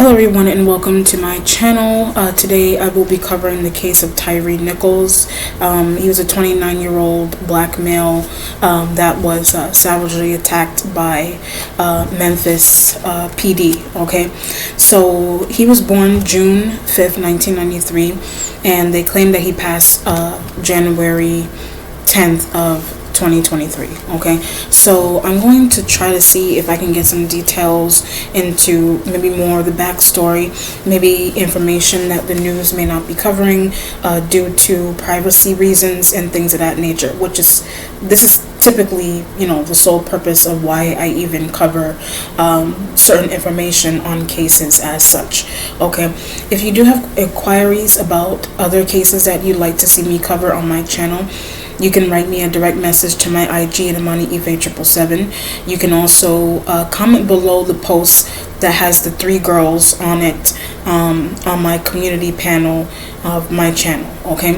Hello everyone and welcome to my channel. Today I will be covering the case of Tyre Nichols. He was a 29-year-old black male that was savagely attacked by Memphis PD. Okay, so he was born June 5th, 1993, and they claim that he passed January 10th of 2023. Okay, so I'm going to try to see if I can get some details into maybe more of the backstory, maybe information that the news may not be covering due to privacy reasons and things of that nature, this is typically, the sole purpose of why I even cover certain information on cases as such. Okay, if you do have inquiries about other cases that you'd like to see me cover on my channel, you can write me a direct message to my IG at AmaniEve777. You can also comment below the post that has the 3 girls on it on my community panel of my channel. Okay.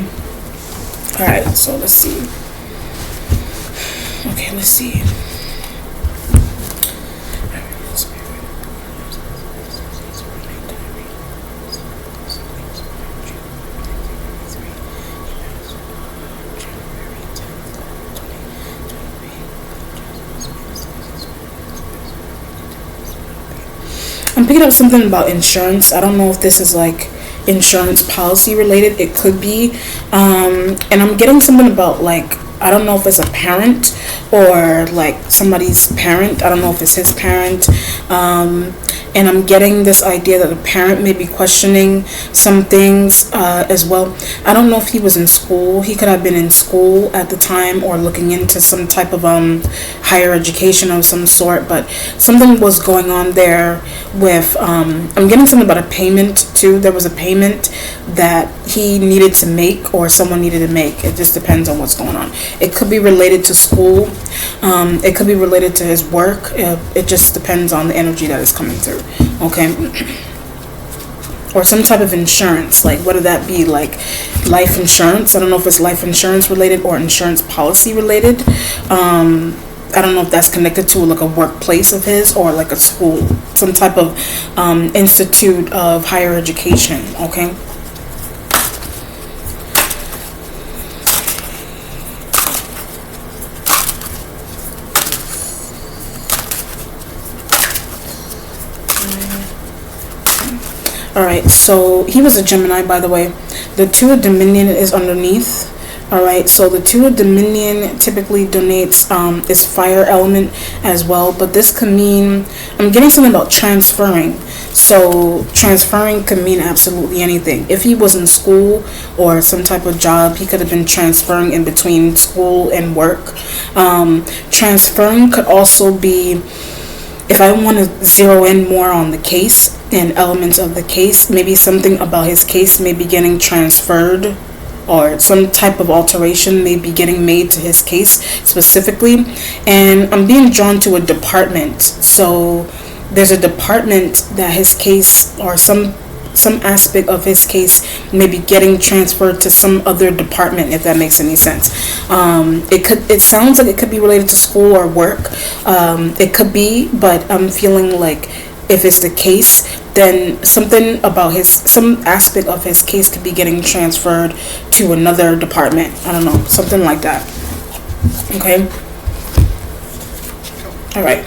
All right. So let's see. Okay. Let's see. I'm picking up something about insurance. I don't know if this is like insurance policy related. It could be. And I'm getting something about like, I don't know if it's a parent or like somebody's parent. I don't know if it's his parent. And I'm getting this idea that the parent may be questioning some things as well. I don't know if he was in school. He could have been in school at the time or looking into some type of higher education of some sort, but something was going on there with I'm getting something about a payment too. There was a payment that he needed to make or someone needed to make. It just depends on what's going on. It could be related to school. It could be related to his work. It just depends on the energy that is coming through. Okay. Or some type of insurance. Like, what would that be? Like life insurance? I don't know if it's life insurance related or insurance policy related. I don't know if that's connected to like a workplace of his or like a school, some type of institute of higher education. Okay. Alright, so he was a Gemini, by the way. The 2 of Dominion is underneath. Alright, so the 2 of Dominion typically donates is fire element as well, but this could mean, I'm getting something about transferring. So transferring could mean absolutely anything. If he was in school or some type of job, he could have been transferring in between school and work. Transferring could also be, if I want to zero in more on the case and elements of the case, maybe something about his case may be getting transferred or some type of alteration may be getting made to his case specifically. And I'm being drawn to a department. So there's a department that his case or some aspect of his case may be getting transferred to some other department, if that makes any sense. It sounds like it could be related to school or work. It could be, but I'm feeling like if it's the case, then something about some aspect of his case could be getting transferred to another department. I don't know, something like that. Okay. All right.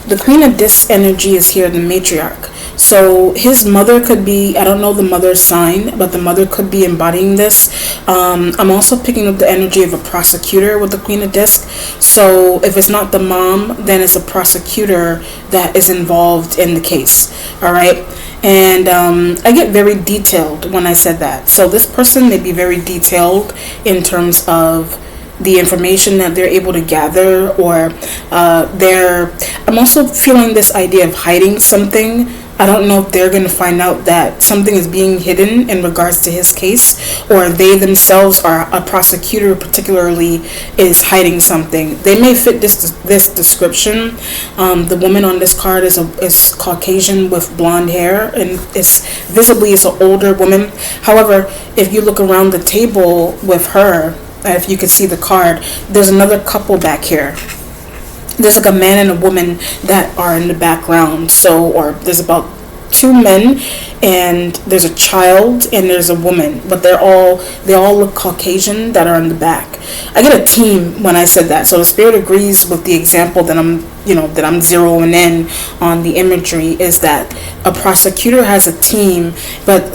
The Queen of Discs energy is here, the matriarch. So his mother could be, I don't know the mother's sign, but the mother could be embodying this. I'm also picking up the energy of a prosecutor with the Queen of Discs. So if it's not the mom, then it's a prosecutor that is involved in the case. All right. And I get very detailed when I said that. So this person may be very detailed in terms of the information that they're able to gather, or I'm also feeling this idea of hiding something. I don't know if they're going to find out that something is being hidden in regards to his case, or they themselves are a prosecutor particularly is hiding something. They may fit this description. The woman on this card is Caucasian with blonde hair, and it's visibly it's an older woman. However, if you look around the table with her, if you can see the card, there's another couple back here. There's like a man and a woman that are in the background. So, or there's about two men, and there's a child, and there's a woman, but they all look Caucasian that are in the back. I get a team when I said that, so the spirit agrees with the example that I'm zeroing in on. The imagery is that a prosecutor has a team, but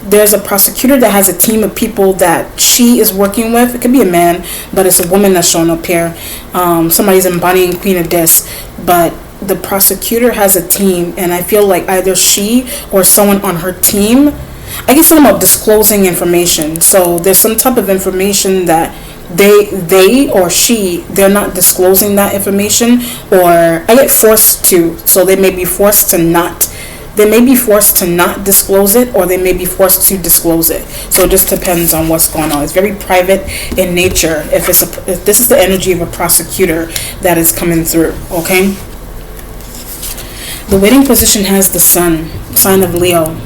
there's a prosecutor that has a team of people that she is working with. It could be a man, but it's a woman that's showing up here. Somebody's embodying Queen of Discs, but the prosecutor has a team, and I feel like either she or someone on her team, I get something about disclosing information. So there's some type of information that they or she, they're not disclosing that information, or I get forced to. So they may be forced to not disclose it, or they may be forced to disclose it. So it just depends on what's going on. It's very private in nature if this is the energy of a prosecutor that is coming through. Okay, the waiting position has the sun, sign of Leo.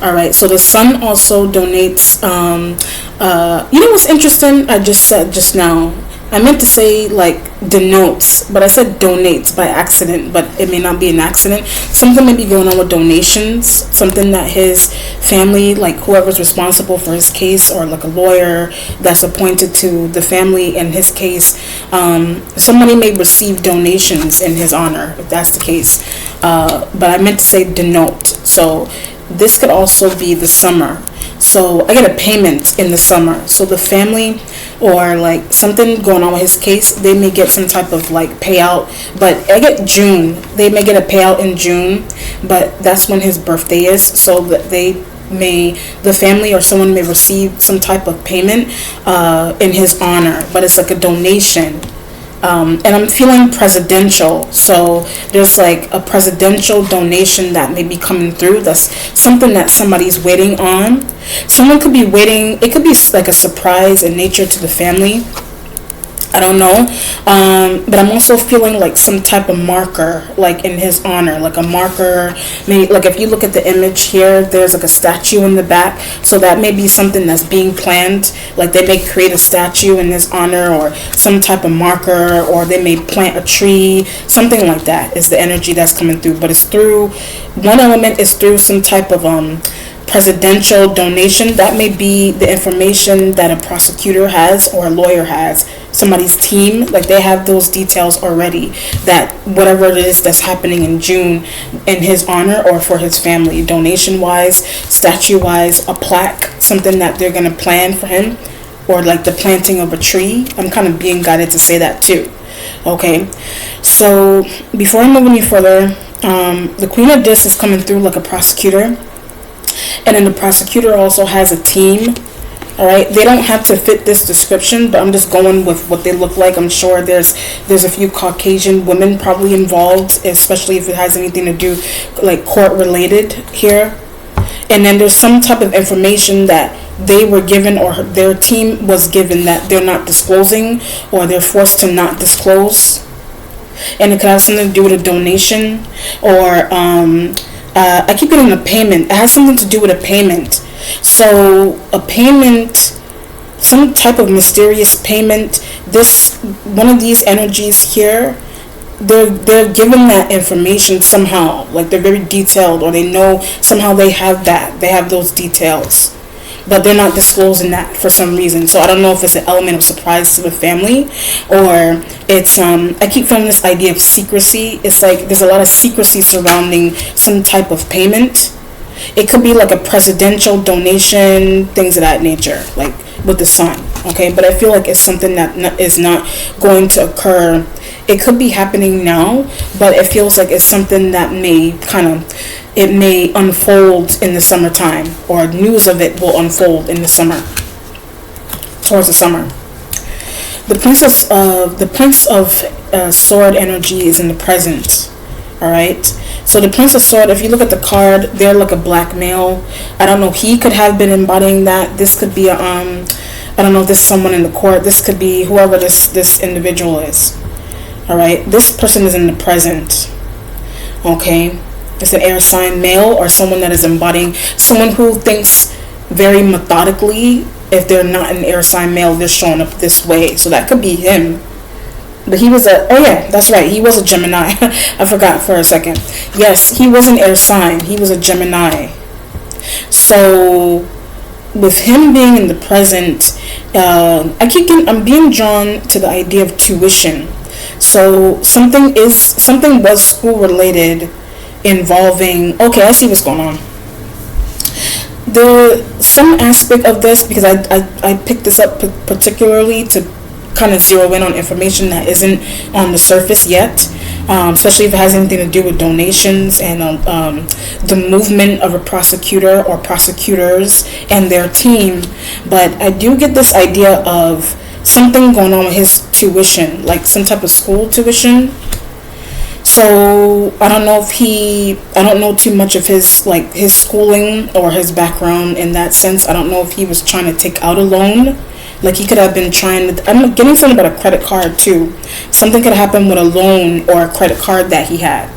All right, so the sun also donates. You know what's interesting? I just said just now, I meant to say like denotes, but I said donates by accident, but it may not be an accident. Something may be going on with donations, something that his family, like whoever's responsible for his case, or like a lawyer that's appointed to the family in his case, somebody may receive donations in his honor, if that's the case. But I meant to say denote. So this could also be the summer. So I get a payment in the summer. So the family, or like something going on with his case, they may get some type of like payout. But I get June. They may get a payout in June, but that's when his birthday is. So that the family or someone may receive some type of payment in his honor, but it's like a donation. And I'm feeling presidential, so there's like a presidential donation that may be coming through. That's something that somebody's waiting on. Someone could be waiting. It could be like a surprise in nature to the family. I don't know, but I'm also feeling like some type of marker, like in his honor, like a marker. Maybe like if you look at the image here, there's like a statue in the back, so that may be something that's being planned. Like they may create a statue in his honor, or some type of marker, or they may plant a tree, something like that is the energy that's coming through. But it's through one element is through some type of presidential donation. That may be the information that a prosecutor has or a lawyer has, somebody's team, like they have those details already, that whatever it is that's happening in June in his honor or for his family, donation wise, statue wise, a plaque, something that they're going to plan for him, or like the planting of a tree. I'm kind of being guided to say that too. Okay, so before I move any further, the Queen of Discs is coming through like a prosecutor. And then the prosecutor also has a team. All right, they don't have to fit this description, but I'm just going with what they look like. I'm sure there's a few Caucasian women probably involved, especially if it has anything to do like court related here. And then there's some type of information that they were given, or their team was given, that they're not disclosing, or they're forced to not disclose. And it could have something to do with a donation, or I keep getting a payment. It has something to do with a payment. So a payment, some type of mysterious payment. This one of these energies here, they're given that information somehow. Like they're very detailed, or they know somehow they have those details, but they're not disclosing that for some reason. So I don't know if it's an element of surprise to the family, or it's I keep feeling this idea of secrecy. It's like there's a lot of secrecy surrounding some type of payment. It could be like a presidential donation, things of that nature, like with the sun. Okay, but I feel like it's something that is not going to occur. It could be happening now, but it feels like it's something that may unfold in the summertime, or news of it will unfold in the summer, towards the summer. The Prince of Sword energy is in the present. All right. So the Prince of Sword, if you look at the card, they're like a black male. I don't know. He could have been embodying that. This could be I don't know if this is someone in the court. This could be whoever this individual is. All right. This person is in the present. Okay. It's an air sign male, or someone that is embodying, someone who thinks very methodically. If they're not an air sign male, they're showing up this way. So that could be him. But he was a, oh yeah, that's right, he was a Gemini. I forgot for a second. Yes, he was an air sign. He was a Gemini. So with him being in the present, I'm being drawn to the idea of tuition. So something was school related, involving, okay, I see what's going on. Some aspect of this, because I picked this up particularly to kind of zero in on information that isn't on the surface yet, especially if it has anything to do with donations and the movement of a prosecutor or prosecutors and their team. But I do get this idea of something going on with his tuition, like some type of school tuition. So I don't know too much of his schooling or his background in that sense. I don't know if he was trying to take out a loan. Like he could have been trying to, I'm getting something about a credit card too. Something could happen with a loan or a credit card that he had.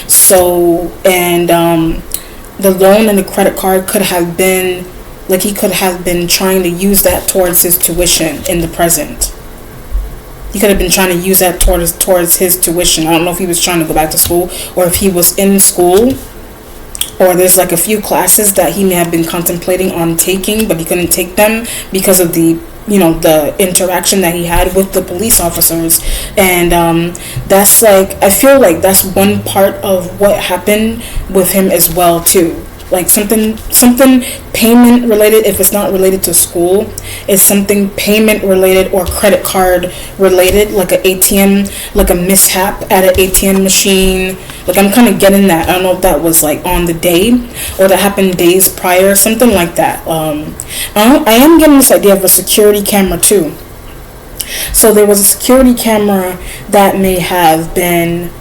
So, and the loan and the credit card could have been, like he could have been trying to use that towards his tuition in the present. He could have been trying to use that towards his tuition. I don't know if he was trying to go back to school or if he was in school, or there's like a few classes that he may have been contemplating on taking, but he couldn't take them because of the interaction that he had with the police officers. And that's like, I feel like that's one part of what happened with him as well too. Like something payment related, if it's not related to school, is something payment related or credit card related, like an ATM, like a mishap at an ATM machine. Like I'm kind of getting that. I don't know if that was like on the day or that happened days prior, something like that. I am getting this idea of a security camera too. So there was a security camera that may have been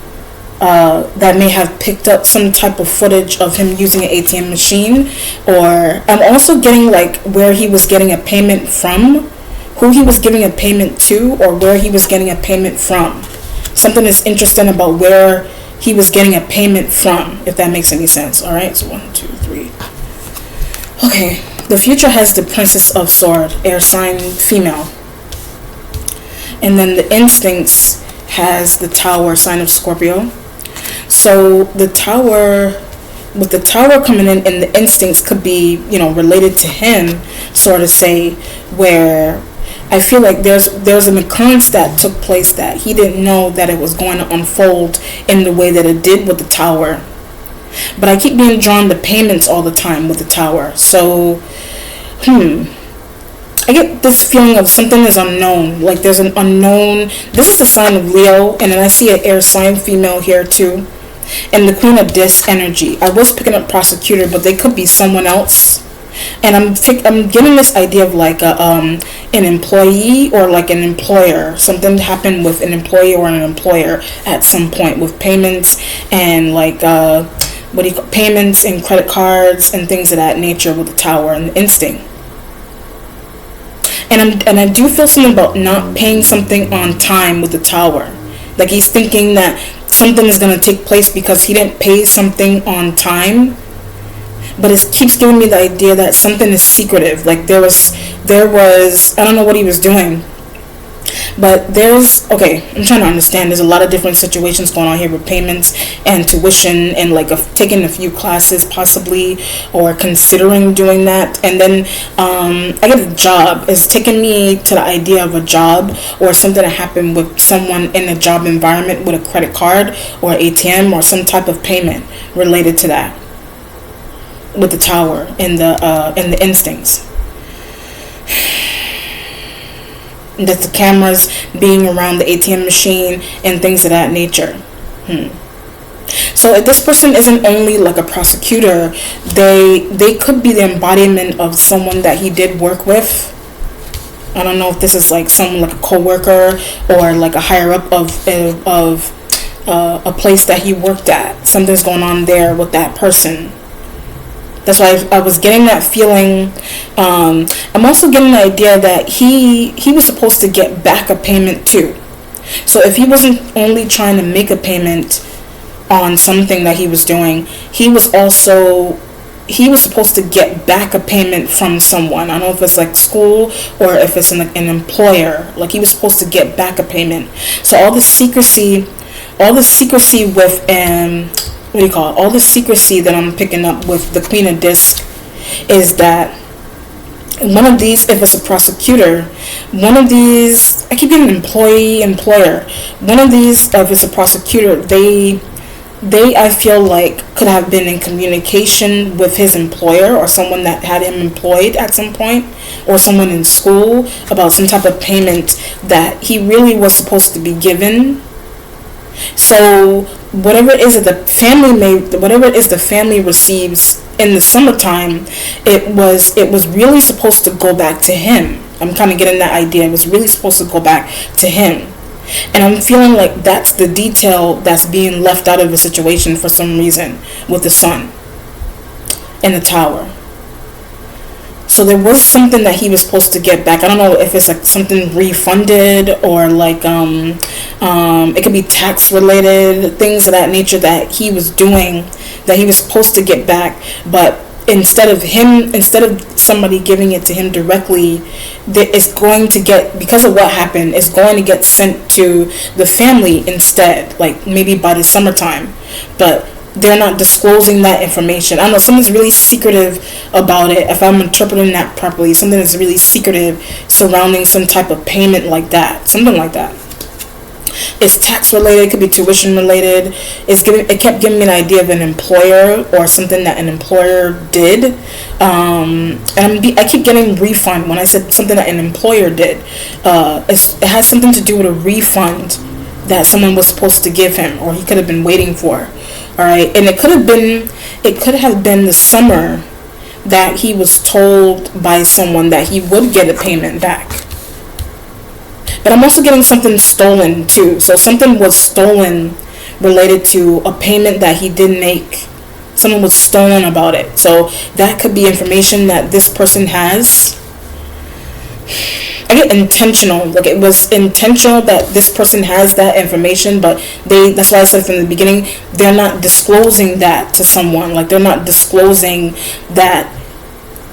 picked up some type of footage of him using an ATM machine. Or I'm also getting like where he was getting a payment from, who he was giving a payment to, or where he was getting a payment from. Something is interesting about where he was getting a payment from, if that makes any sense. All right, so 1, 2, 3. Okay, the future has the Princess of Sword, air sign, female. And then the instincts has the Tower, sign of Scorpio. So the Tower, with the Tower coming in, and the instincts could be, related to him, sort of say, where I feel like there's an occurrence that took place that he didn't know that it was going to unfold in the way that it did with the Tower. But I keep being drawn to payments all the time with the Tower. So, I get this feeling of something is unknown. Like there's an unknown. This is the sign of Leo, and then I see an air sign female here too. And the Queen of Disc energy. I was picking up prosecutor, but they could be someone else. And I'm getting this idea of like an employee or like an employer. Something happened with an employee or an employer at some point with payments and like payments and credit cards and things of that nature with the Tower and the instinct. And I do feel something about not paying something on time with the Tower. Like he's thinking that something is going to take place because he didn't pay something on time. But it keeps giving me the idea that something is secretive. Like there was I don't know what he was doing. But okay, I'm trying to understand. There's a lot of different situations going on here with payments and tuition and like taking a few classes possibly or considering doing that. And then I get a job. It's taking me to the idea of a job or something that happened with someone in a job environment with a credit card or ATM or some type of payment related to that with the Tower and the instincts. That the cameras being around the ATM machine and things of that nature. So if this person isn't only like a prosecutor, they could be the embodiment of someone that he did work with. I don't know if this is like someone like a co-worker or like a higher up of a place that he worked at. Something's going on there with that person. That's why I was getting that feeling. I'm also getting the idea that he was supposed to get back a payment too. So if he wasn't only trying to make a payment on something that he was doing, he was also he was supposed to get back a payment from someone. I don't know if it's like school or if it's an employer. Like, he was supposed to get back a payment. So all the secrecy with what do you call it? All the secrecy that I'm picking up with the Queen of Discs is that one of these, if it's a prosecutor, one of these, I keep getting employer. One of these, if it's a prosecutor, they I feel like could have been in communication with his employer or someone that had him employed at some point, or someone in school, about some type of payment that he really was supposed to be given. So whatever it is that the family receives in the summertime, it was really supposed to go back to him. I'm kind of getting that idea. It was really supposed to go back to him. And I'm feeling like that's the detail that's being left out of the situation for some reason with the sun and the tower. So there was something that he was supposed to get back. I don't know if it's like something refunded or like it could be tax related, things of that nature that he was doing that he was supposed to get back, but instead of somebody giving it to him directly, it's going to get, because of what happened, it's going to get sent to the family instead, like maybe by the summertime. But they're not disclosing that information. I don't know, something's really secretive about it, if I'm interpreting that properly. Something that's really secretive surrounding some type of payment like that, something like that. It's tax related, it could be tuition related. It kept giving me an idea of an employer or something that an employer did. And I keep getting refund when I said something that an employer did. It has something to do with a refund that someone was supposed to give him, or he could have been waiting for. All right, and it could have been the summer that he was told by someone that he would get a payment back. But I'm also getting something stolen too. So something was stolen related to a payment that he did make. Someone was stolen about it. So that could be information that this person has. I get intentional. Like, it was intentional that this person has that information, but that's why I said from the beginning, they're not disclosing that to someone. Like, they're not disclosing that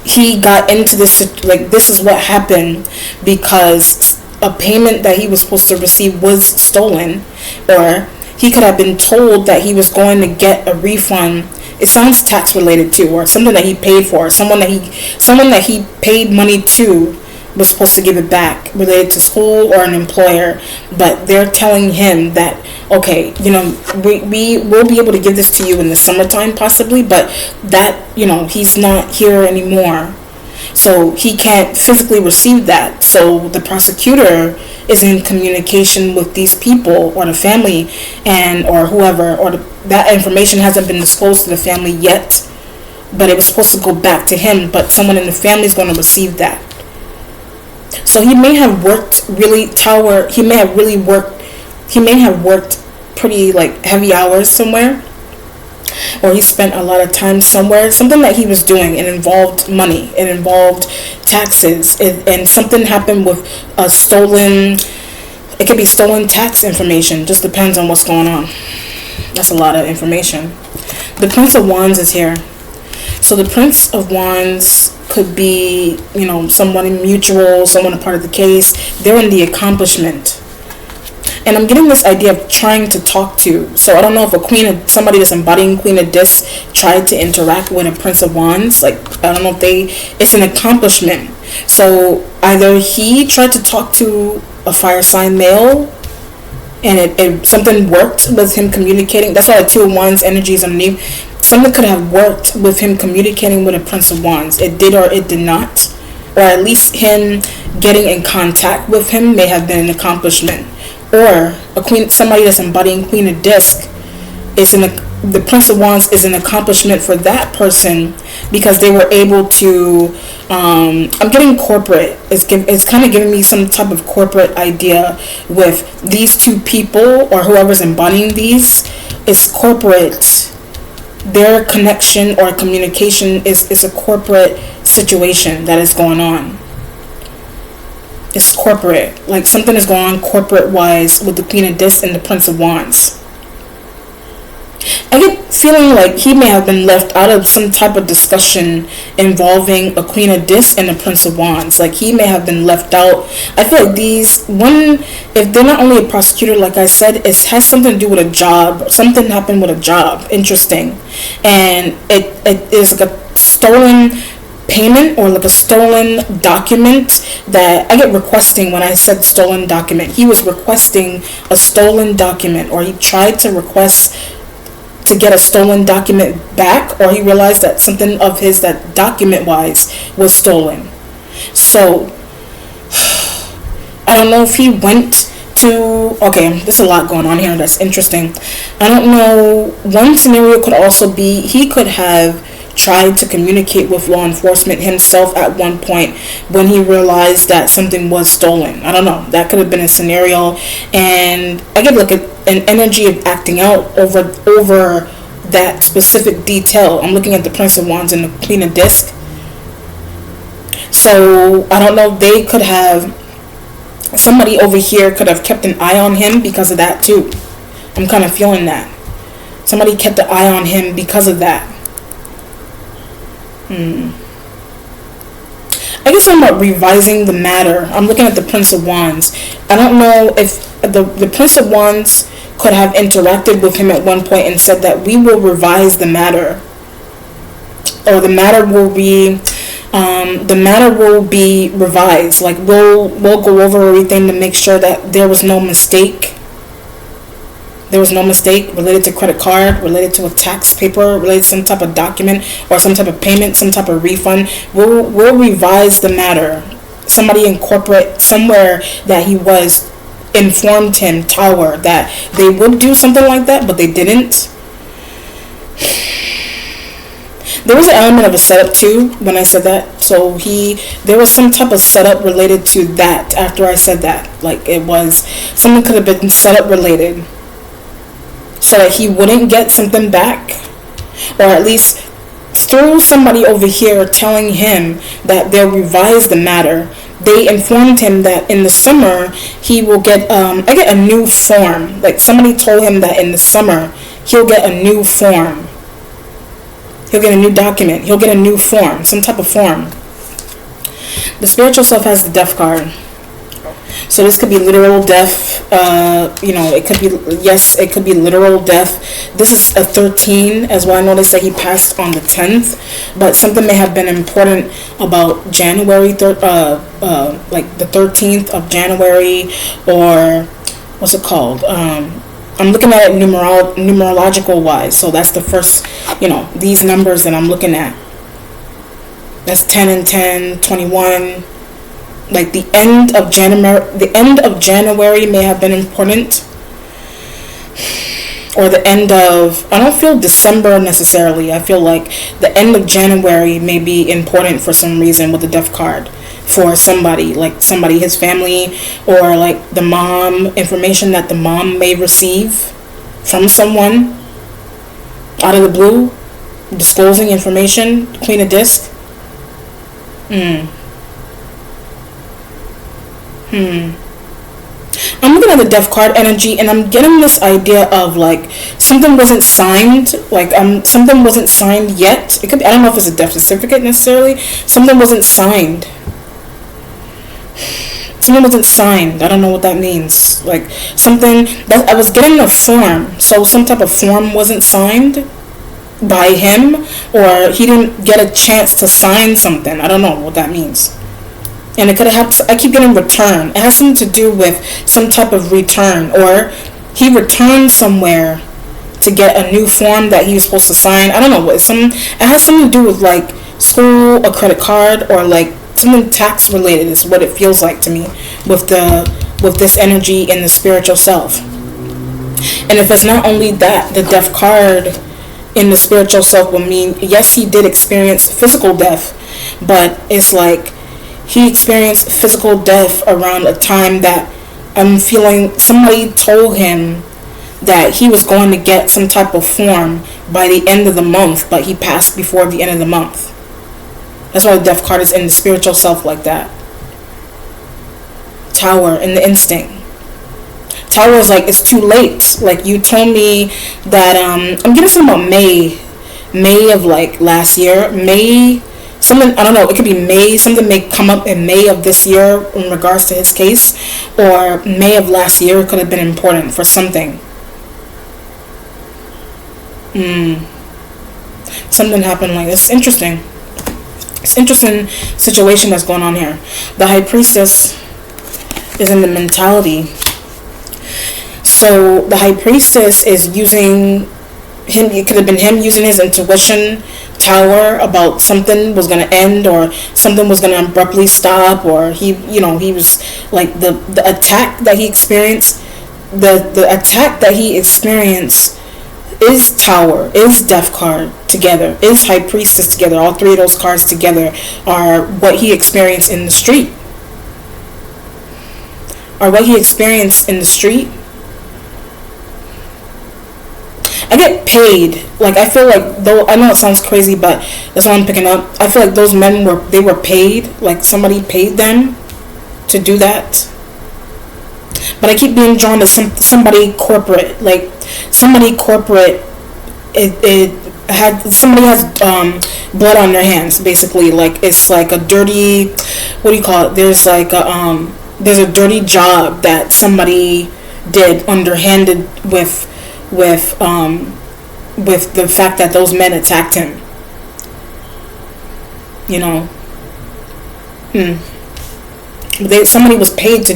he got into this, like, this is what happened because a payment that he was supposed to receive was stolen, or he could have been told that he was going to get a refund. It sounds tax related too, or something that he paid for, someone that he paid money to was supposed to give it back, related to school or an employer, but they're telling him that, okay, we will be able to give this to you in the summertime possibly, but that, he's not here anymore. So he can't physically receive that. So the prosecutor is in communication with these people or the family or whoever, or that information hasn't been disclosed to the family yet, but it was supposed to go back to him, but someone in the family is going to receive that. So he may have worked pretty like heavy hours somewhere, or he spent a lot of time somewhere. Something that he was doing, it involved money, it involved taxes, and something happened with it could be stolen tax information. Just depends on what's going on. That's a lot of information. The Prince of Wands is here. So the Prince of Wands could be, someone mutual, someone a part of the case. They're in the accomplishment. And I'm getting this idea of trying to talk to. So I don't know if somebody that's embodying Queen of Discs tried to interact with a Prince of Wands. Like, I don't know if it's an accomplishment. So either he tried to talk to a fire sign male, and something worked with him communicating. That's why the Two of Wands energy is underneath. Something could have worked with him communicating with a Prince of Wands. It did or it did not. Or at least him getting in contact with him may have been an accomplishment. Or somebody that's embodying Queen of Discs, the Prince of Wands is an accomplishment for that person because they were able to, I'm getting corporate. It's kind of giving me some type of corporate idea with these two people or whoever's embodying these. It's corporate. Their connection or communication is a corporate situation that is going on. It's corporate. Like, something is going on corporate wise with the Queen of Discs and the Prince of Wands. I get feeling like he may have been left out of some type of discussion involving a Queen of Discs and a Prince of Wands. Like he may have been left out. I feel like if they're not only a prosecutor, like I said, it has something to do with a job. Something happened with a job. Interesting. And it is like a stolen payment or like a stolen document that I get requesting. When I said stolen document, he was requesting a stolen document, or he tried to request to get a stolen document back, or he realized that something of his that document wise was stolen. So I don't know if he went to, okay, there's a lot going on here that's interesting. I don't know. One scenario could also be he could have tried to communicate with law enforcement himself at one point when he realized that something was stolen. I don't know. That could have been a scenario. And I get like an energy of acting out over that specific detail. I'm looking at the Prince of Wands and the Queen of Discs. So I don't know. They could have, somebody over here could have kept an eye on him because of that too. I'm kind of feeling that. Somebody kept an eye on him because of that. I guess I'm about revising the matter. I'm looking at the Prince of Wands. I don't know if the Prince of Wands could have interacted with him at one point and said that we will revise the matter, or the matter will be revised. Like we'll go over everything to make sure that there was no mistake. There was no mistake related to credit card, related to a tax paper, related to some type of document or some type of payment, some type of refund. We'll revise the matter. Somebody in corporate somewhere that he was informed him, Tower, that they would do something like that, but they didn't. There was an element of a setup too when I said that. So there was some type of setup related to that after I said that. Like it was, something could have been setup related, so that he wouldn't get something back, or at least through somebody over here telling him that they'll revise the matter. They informed him that in the summer he will get a new form. Like somebody told him that in the summer he'll get a new form. He'll get a new document. He'll get a new form, some type of form. The spiritual self has the Death card. So this could be literal death. It could be, yes, it could be literal death. This is a 13 as well. I know they say he passed on the 10th, but something may have been important about January, like the 13th of January, or what's it called? I'm looking at it numerological wise. So that's the first, these numbers that I'm looking at. That's 10 and 10, 21. Like the end of January may have been important, or the end of, I don't feel December necessarily. I feel like the end of January may be important for some reason with the Death card for somebody, like somebody, his family, or like the mom, information that the mom may receive from someone out of the blue, disclosing information. Queen of Discs. I'm looking at the Death card energy, and I'm getting this idea of like something wasn't signed, like something wasn't signed yet. It could be, I don't know if it's a death certificate necessarily. Something wasn't signed. Something wasn't signed. I don't know what that means. Like something that I was getting a form, so some type of form wasn't signed by him, or he didn't get a chance to sign something. I don't know what that means. And it could have had, I keep getting return. It has something to do with some type of return, or he returned somewhere to get a new form that he was supposed to sign. I don't know what. It has something to do with like school, a credit card, or like something tax related. Is what it feels like to me with this energy in the spiritual self. And if it's not only that, the Death card in the spiritual self will mean, yes, he did experience physical death, but it's like he experienced physical death around a time that I'm feeling somebody told him that he was going to get some type of form by the end of the month, but he passed before the end of the month. That's why the Death card is in the spiritual self like that. Tower in the instinct. Tower is like, it's too late. Like, you told me that I'm getting something about May of like last year. May something, I don't know, it could be May, something may come up in May of this year in regards to his case, or May of last year. It could have been important for something. Something happened like this. Interesting. It's interesting situation that's going on here. The High Priestess is in the mentality. So the High Priestess is using him. It could have been him using his intuition Tower about something was going to end, or something was going to abruptly stop, or he was like the attack that he experienced. The attack that he experienced is Tower, is Death card together, is High Priestess together. All three of those cards together are what he experienced in the street. I get paid. Like, I feel like, though I know it sounds crazy, but that's what I'm picking up. I feel like those men were paid. Like, somebody paid them to do that. But I keep being drawn to somebody corporate. Like, somebody corporate. Somebody has blood on their hands, basically. Like, it's like a dirty, what do you call it? There's like there's a dirty job that somebody did underhanded with the fact that those men attacked him. Somebody was paid to,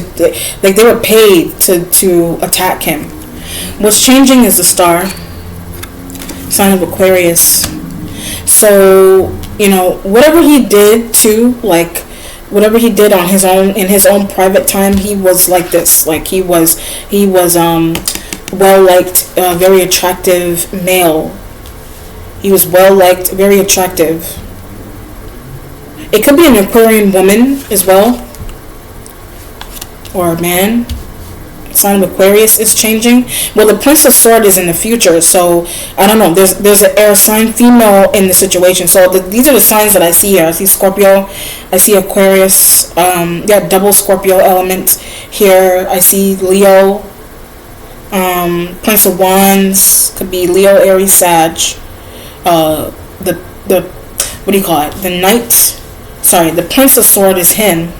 like, they were paid to attack him. What's changing is the star, sign of Aquarius. So, whatever he did too, like, whatever he did on his own, in his own private time, he was like this. Like, he was well liked, very attractive male. He was well liked, very attractive. It could be an Aquarian woman as well, or a man. Sign of Aquarius is changing. Well, the Prince of Swords is in the future, so I don't know. There's an air sign female in the situation. So these are the signs that I see here. I see Scorpio, I see Aquarius. Double Scorpio element here. I see Leo. Prince of Wands could be Leo, Aries, Sag. The what do you call it? The Knight. Sorry, the Prince of Swords is him.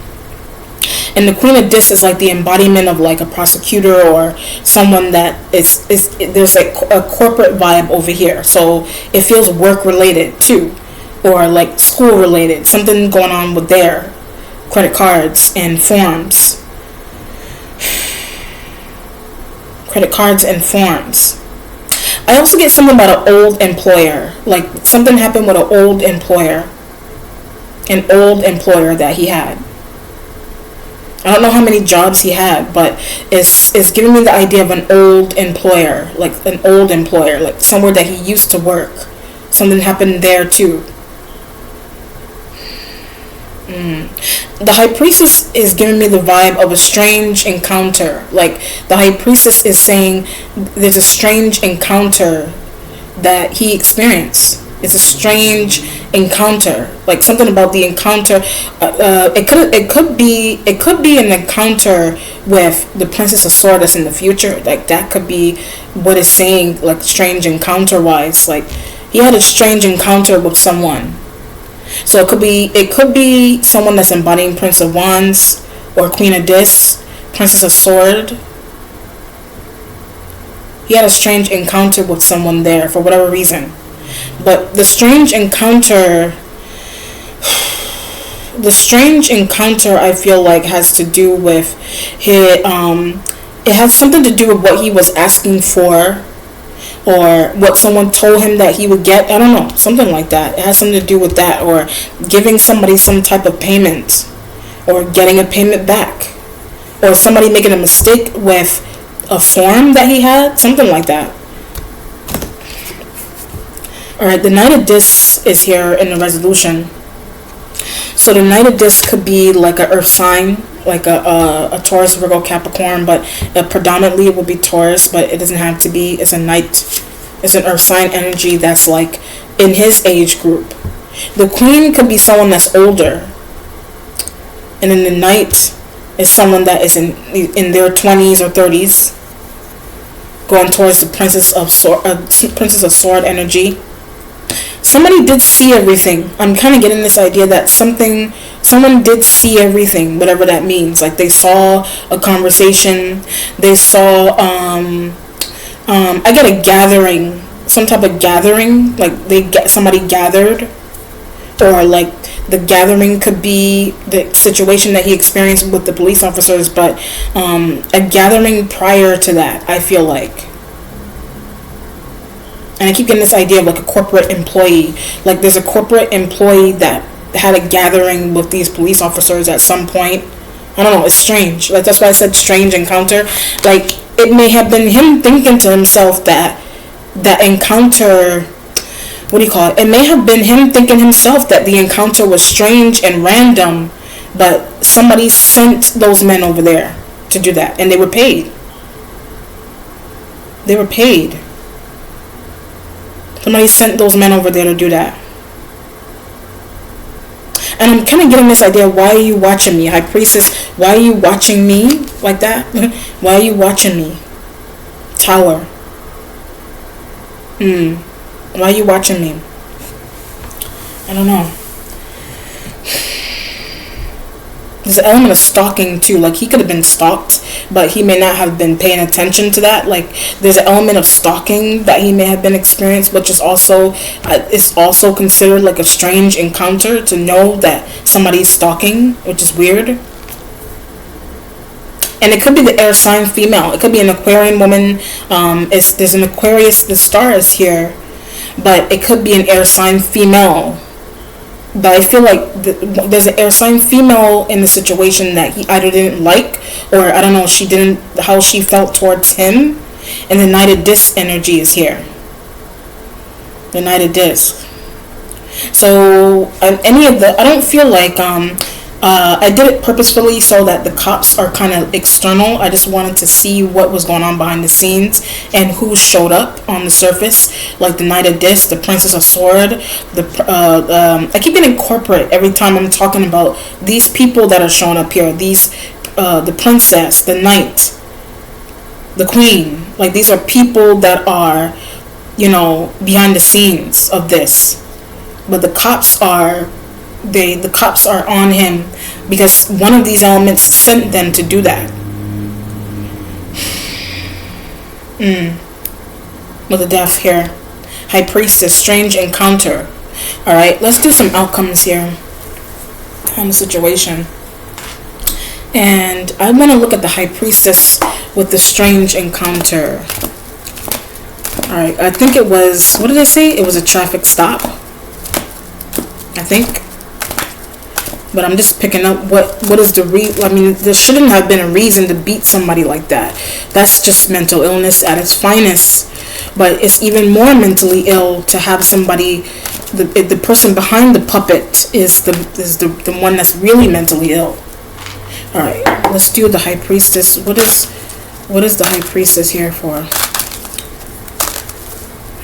And the Queen of Discs is like the embodiment of like a prosecutor or someone that is there's like a corporate vibe over here. So it feels work related too, or like school related. Something going on with their credit cards and forms. Credit cards and forms. I also get something about an old employer. Like, something happened with an old employer. An old employer that he had. I don't know how many jobs he had, but it's giving me the idea of an old employer. Like, an old employer. Like, somewhere that he used to work. Something happened there, too. The High Priestess is giving me the vibe of a strange encounter. Like, the High Priestess is saying there's a strange encounter that he experienced. It's a strange encounter. Like, something about the encounter. It could be an encounter with the Princess of Swords that's in the future. Like, that could be what it's saying. Like, strange encounter wise. Like, he had a strange encounter with someone. So it could be someone that's embodying Prince of Wands or Queen of Discs, Princess of Swords. He had a strange encounter with someone there for whatever reason. But the strange encounter I feel like has to do with his, it has something to do with what he was asking for, or what someone told him that he would get. I don't know, something like that. It has something to do with that, or giving somebody some type of payment, or getting a payment back, or somebody making a mistake with a form that he had, something like that. Alright, the Knight of Discs is here in the resolution. So the Knight of Discs could be like an earth sign, like a Taurus, Virgo, Capricorn, but predominantly it would be Taurus, but it doesn't have to be. It's a Knight. It's an earth sign energy that's like in his age group. The Queen could be someone that's older, and then the Knight is someone that is in their 20s or 30s. going towards the Princess of Sword energy. Somebody did see everything. I'm kind of getting this idea that someone did see everything, whatever that means. Like they saw a conversation, they saw I get a gathering, some type of gathering, like somebody gathered, or like the gathering could be the situation that he experienced with the police officers, but a gathering prior to that, I feel like. And I keep getting this idea of like a corporate employee. Like there's a corporate employee that had a gathering with these police officers at some point. I don't know, it's strange. Like that's why I said strange encounter. Like it may have been him thinking to himself that encounter, what do you call it? It may have been him thinking himself that the encounter was strange and random, but somebody sent those men over there to do that, and they were paid. They were paid. Somebody sent those men over there to do that. And I'm kind of getting this idea, why are you watching me? High Priestess, why are you watching me like that? Why are you watching me? Tower. Why are you watching me? I don't know. There's an element of stalking too. Like he could have been stalked, but he may not have been paying attention to that. Like there's an element of stalking that he may have been experienced, which is also it's also considered like a strange encounter to know that somebody's stalking, which is weird. And it could be the air sign female. It could be an Aquarian woman. There's an Aquarius. The star is here, but it could be an air sign female. But I feel like there's an air sign female in the situation that he either didn't like, or I don't know, how she felt towards him. And the Knight of Disc energy is here. The Knight of Disc. So I don't feel like I did it purposefully so that the cops are kind of external. I just wanted to see what was going on behind the scenes and who showed up on the surface, like the Knight of Disc, the Princess of Sword. I keep getting corporate every time I'm talking about these people that are showing up here. These, the Princess, the Knight, the Queen. Like these are people that are, behind the scenes of this. But the cops are. The cops are on him because one of these elements sent them to do that. With the Death here. High Priestess, strange encounter. Alright, let's do some outcomes here on the situation. And I want to look at the High Priestess with the strange encounter. Alright, I think it was, what did I say? It was a traffic stop, I think. But I'm just picking up what is there shouldn't have been a reason to beat somebody like that. That's just mental illness at its finest. But it's even more mentally ill to have somebody, the person behind the puppet is the one that's really mentally ill. All right, let's do the High Priestess. What is the High Priestess here for?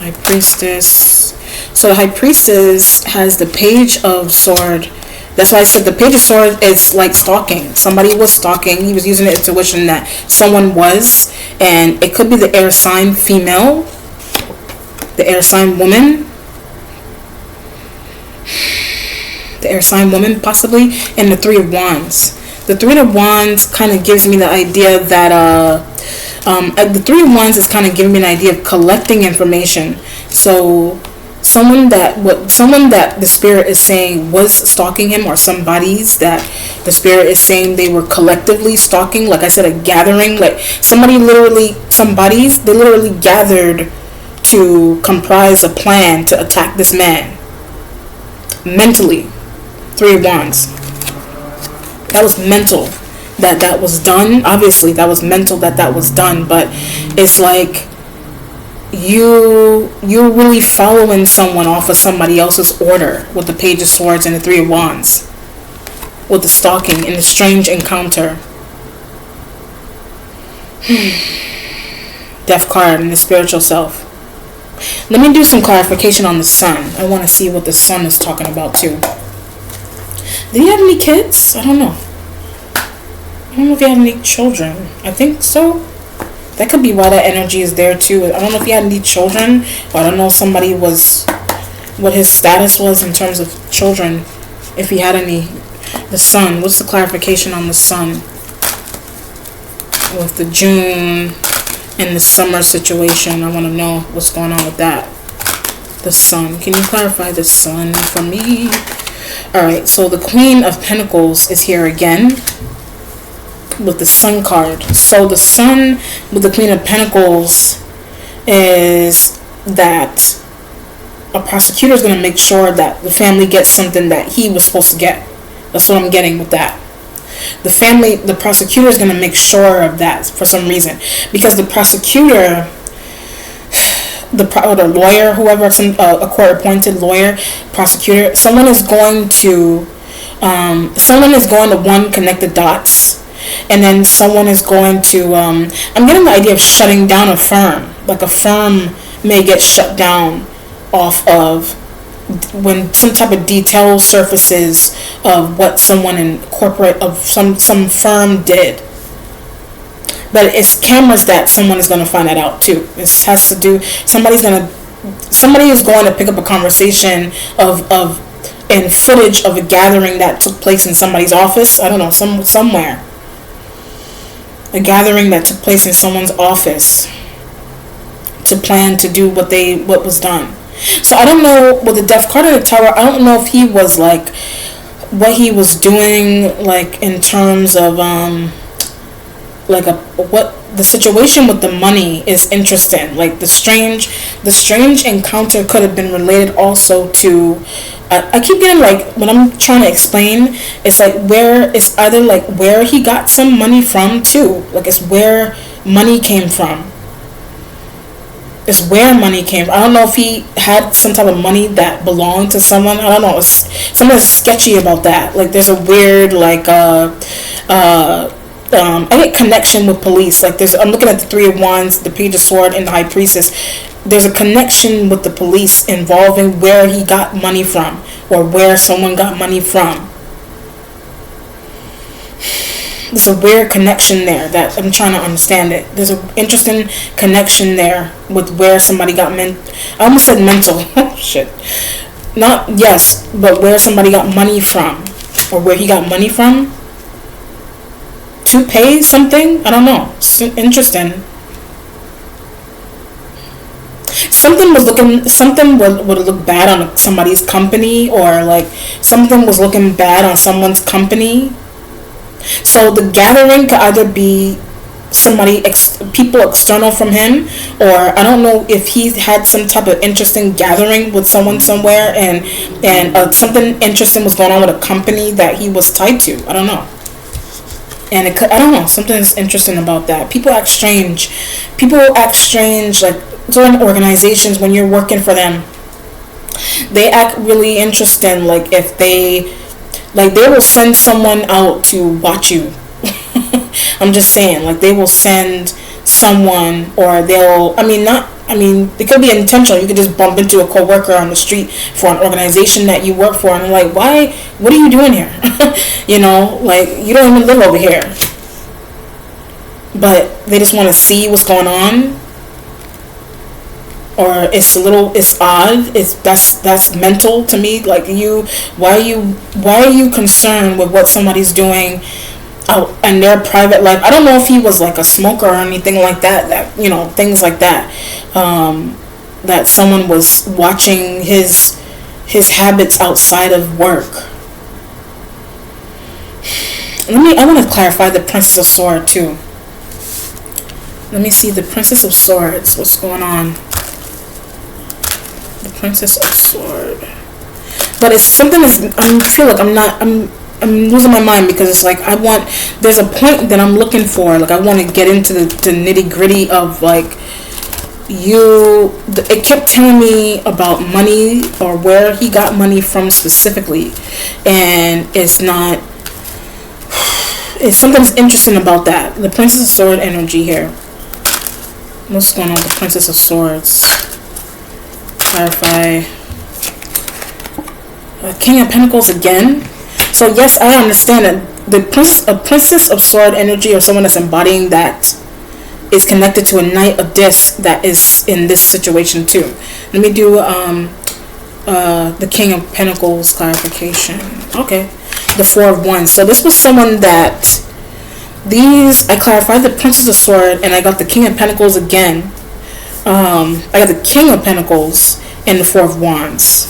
High Priestess. So the High Priestess has the Page of Sword. That's why I said the Page of Swords is like stalking. Somebody was stalking. He was using the intuition that someone was. And it could be the air sign female. The air sign woman. The air sign woman possibly. And the Three of Wands. The Three of Wands kind of gives me the idea that... the Three of Wands is kind of giving me an idea of collecting information. So... Someone that the spirit is saying was stalking him, or some bodies that the spirit is saying they were collectively stalking. Like I said, a gathering. Like some bodies, they literally gathered to comprise a plan to attack this man. Mentally. Three of Wands. That was mental that was done. Obviously, that was mental that was done. But it's like... You're really following someone off of somebody else's order with the Page of Swords and the Three of Wands, with the stalking and the strange encounter. Death card and the spiritual self. Let me do some clarification on the Sun. I want to see what the Sun is talking about too. Did he have any kids? I don't know. I don't know if he had any children. I think so. That could be why that energy is there too. I don't know if he had any children, or I don't know somebody was, what his status was in terms of children, if he had any. The sun, what's the clarification on the sun with the June and the summer situation? I want to know what's going on with that. The sun, can you clarify the sun for me? All right, so the Queen of Pentacles is here again with the Sun card. So the Sun with the Queen of Pentacles is that a prosecutor is going to make sure that the family gets something that he was supposed to get. That's what I'm getting with that. The prosecutor is going to make sure of that for some reason, because the prosecutor, the lawyer, whoever, a court-appointed lawyer, prosecutor, someone is going to one, connect the dots, and then someone is going to. I'm getting the idea of shutting down a firm. Like a firm may get shut down off of when some type of detail surfaces of what someone in corporate of some firm did. But it's cameras that someone is going to find that out too. It has to do, somebody is going to pick up a conversation of and footage of a gathering that took place in somebody's office. I don't know, somewhere. A gathering that took place in someone's office to plan to do what was done. So I don't know, with the Death card in the Tower, I don't know if he was like, what he was doing, like in terms of what the situation with the money is interesting. Like the strange encounter could have been related also to. I keep getting like, when I'm trying to explain, it's like it's either like where he got some money from too. Like it's where money came from. It's where money came from. I don't know if he had some type of money that belonged to someone. I don't know. Something sketchy about that. Like there's a weird like I get connection with police. Like I'm looking at the Three of Wands, the Page of Swords, and the High Priestess. There's a connection with the police involving where he got money from, or where someone got money from. There's a weird connection there that I'm trying to understand it. There's an interesting connection there with where somebody got I almost said mental. Oh, shit. But where somebody got money from, or where he got money from to pay something. I don't know. It's interesting. Something would look bad on somebody's company, or like something was looking bad on someone's company. So the gathering could either be people external from him, or I don't know if he had some type of interesting gathering with someone somewhere, and something interesting was going on with a company that he was tied to. I don't know. And I don't know, something's interesting about that. People act strange, like certain organizations, when you're working for them, they act really interesting. Like if they will send someone out to watch you. I'm just saying, like they will send someone, or it could be intentional. You could just bump into a coworker on the street for an organization that you work for, and they're like, why, what are you doing here? Like you don't even live over here. But they just want to see what's going on. Or it's odd. That's mental to me. Like why are you concerned with what somebody's doing out in their private life? I don't know if he was like a smoker or anything like that. That things like that. That someone was watching his habits outside of work. I want to clarify the Princess of Swords too. Let me see the Princess of Swords. What's going on? Princess of Swords. But it's something I feel like I'm losing my mind, because it's like there's a point that I'm looking for. Like I want to get into the nitty gritty of like it kept telling me about money, or where he got money from specifically, and it's something's interesting about that. The Princess of Swords energy here. What's going on with the Princess of Swords? Clarify. King of Pentacles again. So yes, I understand that a Princess of Swords energy, or someone that's embodying that, is connected to a Knight of Discs that is in this situation too. Let me do the King of Pentacles clarification. Okay, the Four of Wands. So this was someone that I clarified the Princess of Swords, and I got the King of Pentacles again. I got the King of Pentacles and the Four of Wands.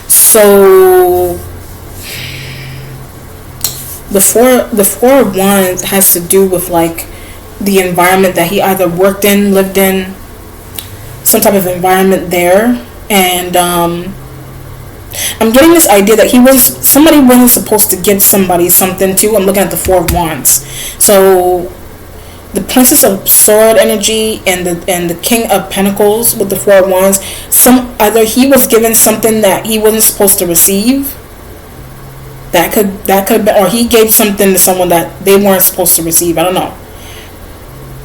So the four of Wands has to do with like the environment that he either worked in, lived in, some type of environment there. And I'm getting this idea that somebody wasn't supposed to give somebody something too. I'm looking at the Four of Wands. So the Princess of Sword energy and the King of Pentacles with the Four of Wands, either he was given something that he wasn't supposed to receive. That could have been, or he gave something to someone that they weren't supposed to receive. I don't know.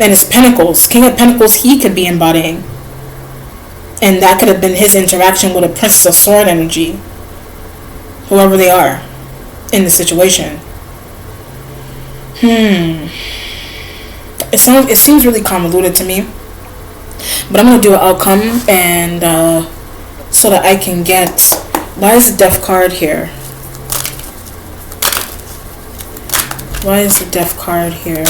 And it's Pentacles, King of Pentacles, he could be embodying. And that could have been his interaction with a Princess of Sword energy. Whoever they are in the situation. It seems really convoluted to me. But I'm going to do an outcome and so that I can get... Why is the Death card here? Why is the Death card here?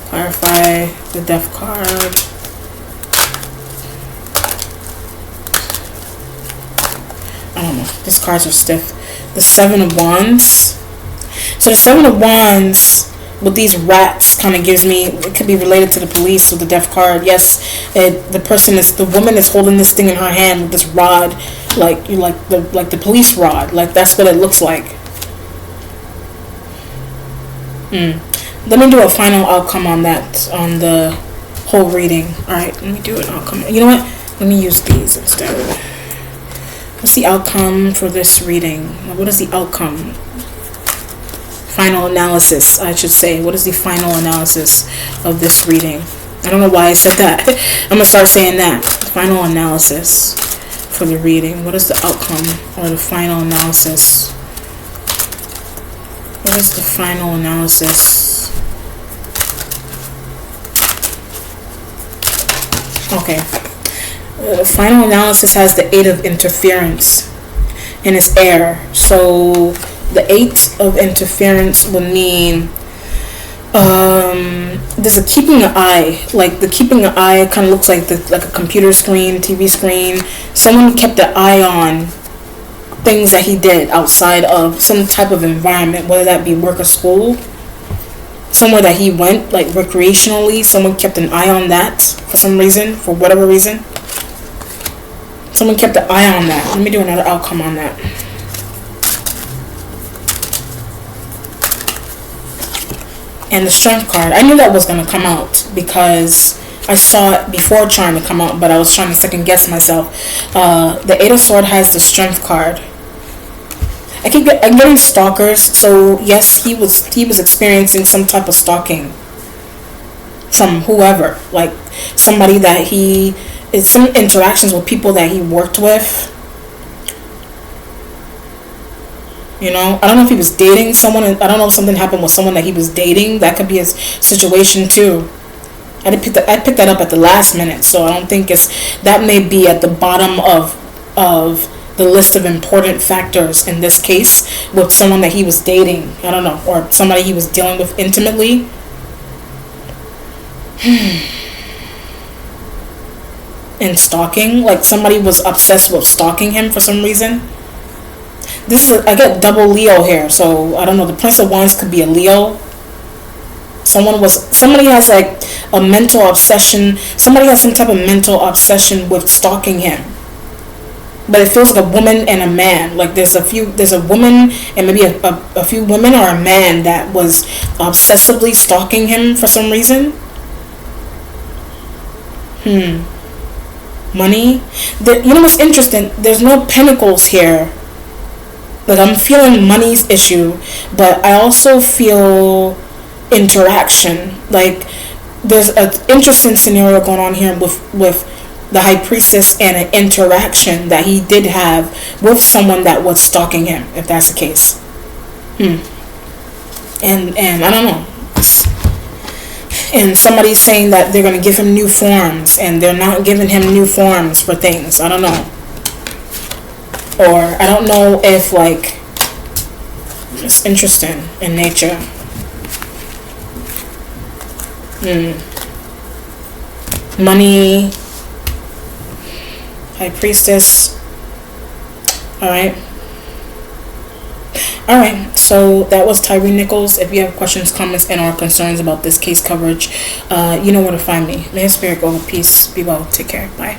Clarify the Death card. I don't know. These cards are stiff. The Seven of Wands. So the Seven of Wands with these rats kind of gives me, it could be related to the police with the Death card. Yes, the woman is holding this thing in her hand with this rod, like the police rod. Like that's what it looks like. Let me do a final outcome on that, on the whole reading. Alright, let me do an outcome. You know what? Let me use these instead. What's the outcome for this reading? What is the outcome? Final analysis, I should say. What is the final analysis of this reading? I don't know why I said that. I'm going to start saying that. Final analysis for the reading. What is the outcome or the final analysis? What is the final analysis? Okay. The final analysis has the Eight of Interference in its air. So the Eight of Interference would mean there's a keeping an eye. Like the keeping an eye kind of looks like a computer screen, TV screen. Someone kept an eye on things that he did outside of some type of environment, whether that be work or school, somewhere that he went, like recreationally. Someone kept an eye on that for some reason, for whatever reason. Someone kept an eye on that. Let me do another outcome on that. And the Strength card. I knew that was going to come out because I saw it before trying to come out, but I was trying to second guess myself. The Eight of Swords has the Strength card. I'm getting stalkers. So yes, he was experiencing some type of stalking from whoever, like somebody that some interactions with people that he worked with. You know, I don't know if he was dating someone. I don't know if something happened with someone that he was dating. That could be a situation too. I picked that up at the last minute, so I don't think that may be at the bottom of the list of important factors in this case with someone that he was dating. I don't know, or somebody he was dealing with intimately. And stalking, like somebody was obsessed with stalking him for some reason. I get double Leo here, so I don't know. The Prince of Wands could be a Leo. Somebody has like a mental obsession. Somebody has some type of mental obsession with stalking him. But it feels like a woman and a man. Like there's a woman and maybe a few women or a man that was obsessively stalking him for some reason. Money. You know what's interesting? There's no pentacles here. Like I'm feeling money's issue, but I also feel interaction. Like there's an interesting scenario going on here with the High Priestess and an interaction that he did have with someone that was stalking him, if that's the case. And I don't know. things. And somebody's saying that they're going to give him new forms, and they're not giving him new forms for things. I don't know. Or I don't know if, like, it's interesting in nature. Money. High Priestess. Alright. Alright, so that was Tyre Nichols. If you have questions, comments, and or concerns about this case coverage, you know where to find me. May His Spirit go with peace. Be well. Take care. Bye.